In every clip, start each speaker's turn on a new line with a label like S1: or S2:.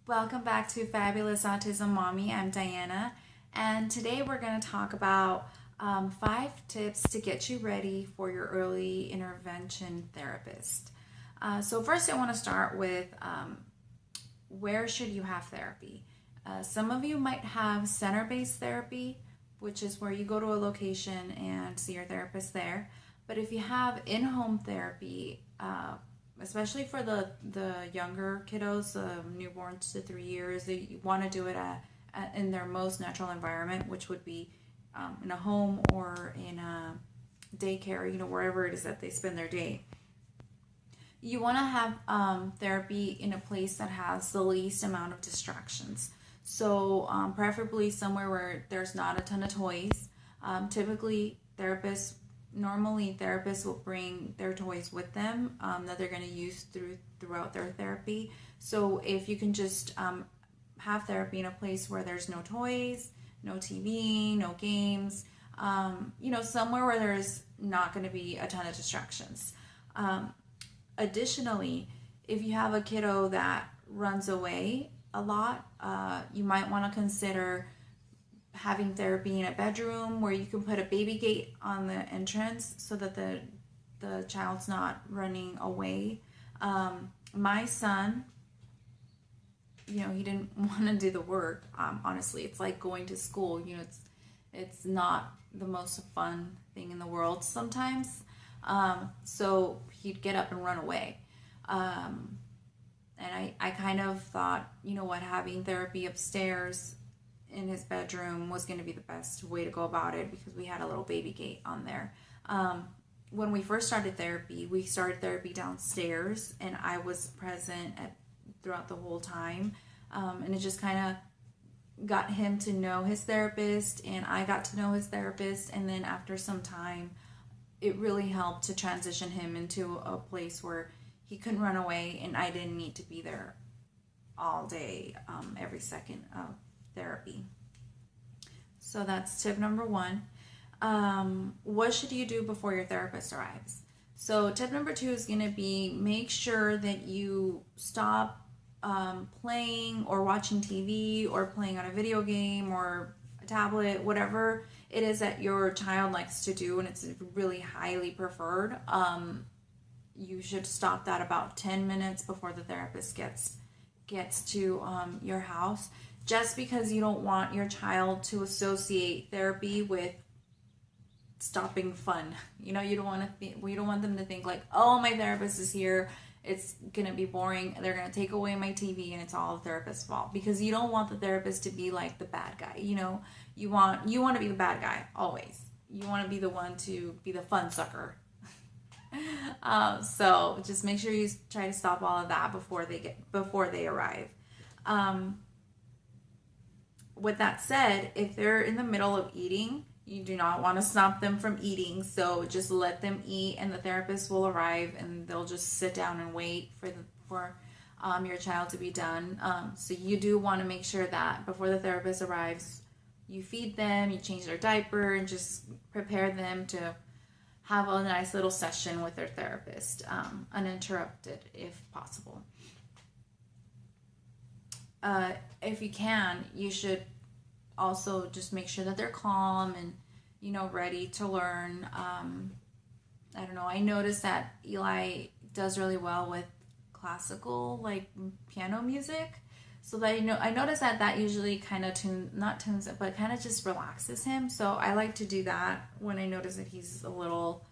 S1: Welcome back to Fabulous Autism Mommy. I'm Diana, and today we're going to talk about 5 tips to get you ready for your early intervention therapist. So, first, I want to start with where should you have therapy? Some of you might have center based therapy, which is where you go to a location and see your therapist there. But if you have in home therapy, especially for the younger kiddos, newborns to 3 years, you want to do it in their most natural environment, which would be in a home or in a daycare, wherever it is that they spend their day. You want to have therapy in a place that has the least amount of distractions. So preferably somewhere where there's not a ton of toys. Normally therapists will bring their toys with them that they're going to use throughout their therapy. So if you can just have therapy in a place where there's no toys, no TV, no games, somewhere where there's not going to be a ton of distractions. Additionally, if you have a kiddo that runs away a lot, you might want to consider having therapy in a bedroom where you can put a baby gate on the entrance so that the child's not running away. My son, he didn't want to do the work. Honestly, it's like going to school. It's not the most fun thing in the world sometimes. So he'd get up and run away. And I kind of thought, having therapy upstairs in his bedroom was going to be the best way to go about it because we had a little baby gate on there. When we first started therapy, we started therapy downstairs, and I was present throughout the whole time. And it just kind of got him to know his therapist, and I got to know his therapist. And then after some time, it really helped to transition him into a place where he couldn't run away, and I didn't need to be there all day, every second of therapy. So that's tip number 1. What should you do before your therapist arrives? So tip number 2 is going to be make sure that you stop playing or watching TV or playing on a video game or a tablet, whatever it is that your child likes to do and it's really highly preferred. You should stop that about 10 minutes before the therapist gets to your house, just because you don't want your child to associate therapy with stopping fun. You don't want them to think like, oh, my therapist is here, it's gonna be boring, they're gonna take away my TV and it's all the therapist's fault, because you don't want the therapist to be like the bad guy. You want to be the bad guy always. You want to be the one to be the funsucker. So just make sure you try to stop all of that before they arrive. With that said, if they're in the middle of eating, you do not want to stop them from eating. So just let them eat, and the therapist will arrive, and they'll just sit down and wait for your child to be done. So you do want to make sure that before the therapist arrives, you feed them, you change their diaper, and just prepare them to have a nice little session with their therapist, uninterrupted if possible. If you can, you should also just make sure that they're calm and, ready to learn. I don't know, I noticed that Eli does really well with classical, like piano music. So that, I noticed that usually kind of not tunes it, but kind of just relaxes him. So I like to do that when I notice that he's a little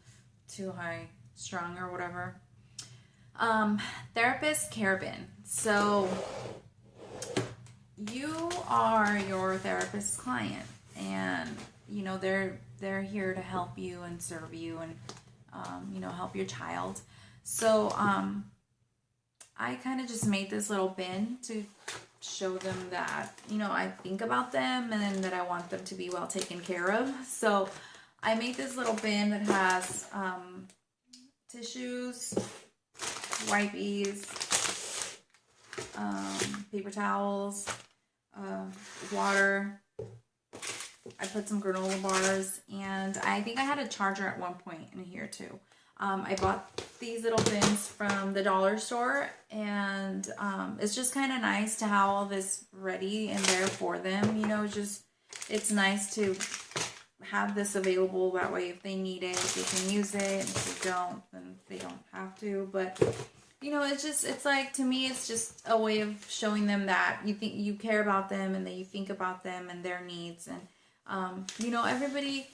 S1: too high strung or whatever. Therapist care bin. So you are your therapist's client, and they're here to help you and serve you and help your child. So I kind of just made this little bin to show them that I think about them and that I want them to be well taken care of. So I made this little bin that has tissues, wipes, paper towels, water. I put some granola bars, and I think I had a charger at one point in here too. I bought these little bins from the dollar store, and it's just kind of nice to have all this ready and there for them. You know, just it's nice to have this available. That way, if they need it, they can use it. And if they don't, then they don't have to. But you know, it's like, to me, it's just a way of showing them that you care about them and that you think about them and their needs. And you know, everybody,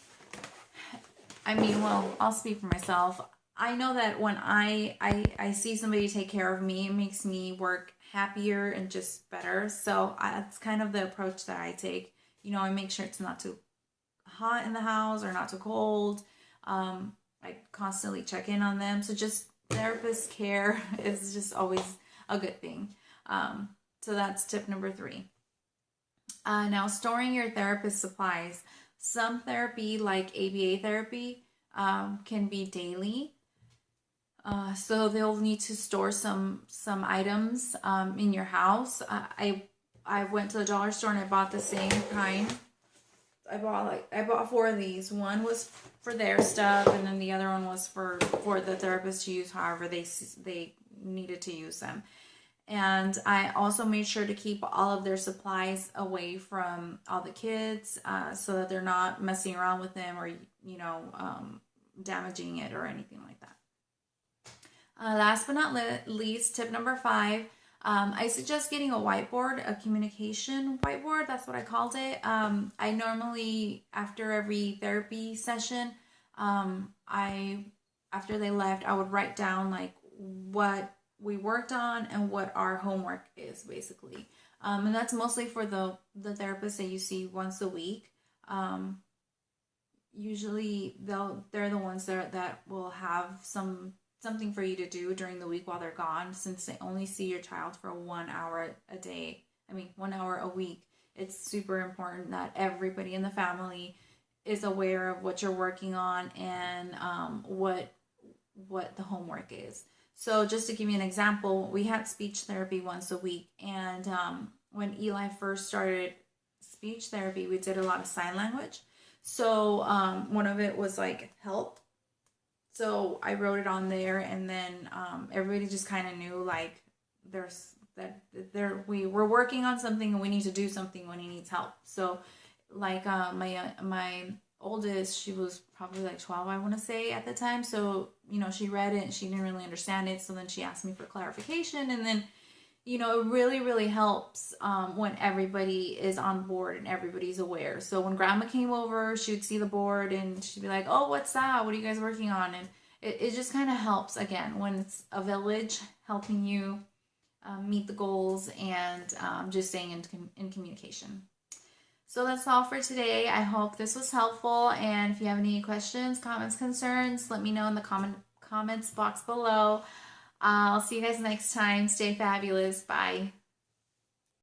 S1: I mean, well, I'll speak for myself. I know that when I see somebody take care of me, it makes me work happier and just better. So that's kind of the approach that I take. You know, I make sure it's not too hot in the house or not too cold. I constantly check in on them. So just therapist care is just always a good thing. So that's tip number 3. Now, storing your therapist supplies. Some therapy, like ABA therapy, can be daily. So they'll need to store some items in your house. I went to the dollar store and I bought the same kind. I bought 4 of these. One was for their stuff, and then the other one was for the therapist to use however they needed to use them. And I also made sure to keep all of their supplies away from all the kids, so that they're not messing around with them or, you know, damaging it or anything like that. Last but not least, tip number 5. I suggest getting a whiteboard, a communication whiteboard. That's what I called it. I normally, after every therapy session, after they left, I would write down like what we worked on and what our homework is, basically. And that's mostly for the therapist that you see once a week. Usually they're the ones that will have something for you to do during the week while they're gone, since they only see your child for 1 hour a day. 1 hour a week. It's super important that everybody in the family is aware of what you're working on and what the homework is. So just to give you an example, we had speech therapy once a week, and when Eli first started speech therapy, we did a lot of sign language. So one of it was like help. So I wrote it on there, and then everybody just kind of knew like we're working on something and we need to do something when he needs help. So like my oldest, she was probably like 12, I want to say, at the time. So, you know, she read it and she didn't really understand it. So then she asked me for clarification, and then, you know, it really, really helps when everybody is on board and everybody's aware. So when grandma came over, she would see the board and she'd be like, oh, what's that? What are you guys working on? And it just kind of helps, again, when it's a village helping you meet the goals and just staying in communication. So that's all for today. I hope this was helpful. And if you have any questions, comments, concerns, let me know in the comments box below. I'll see you guys next time. Stay fabulous. Bye.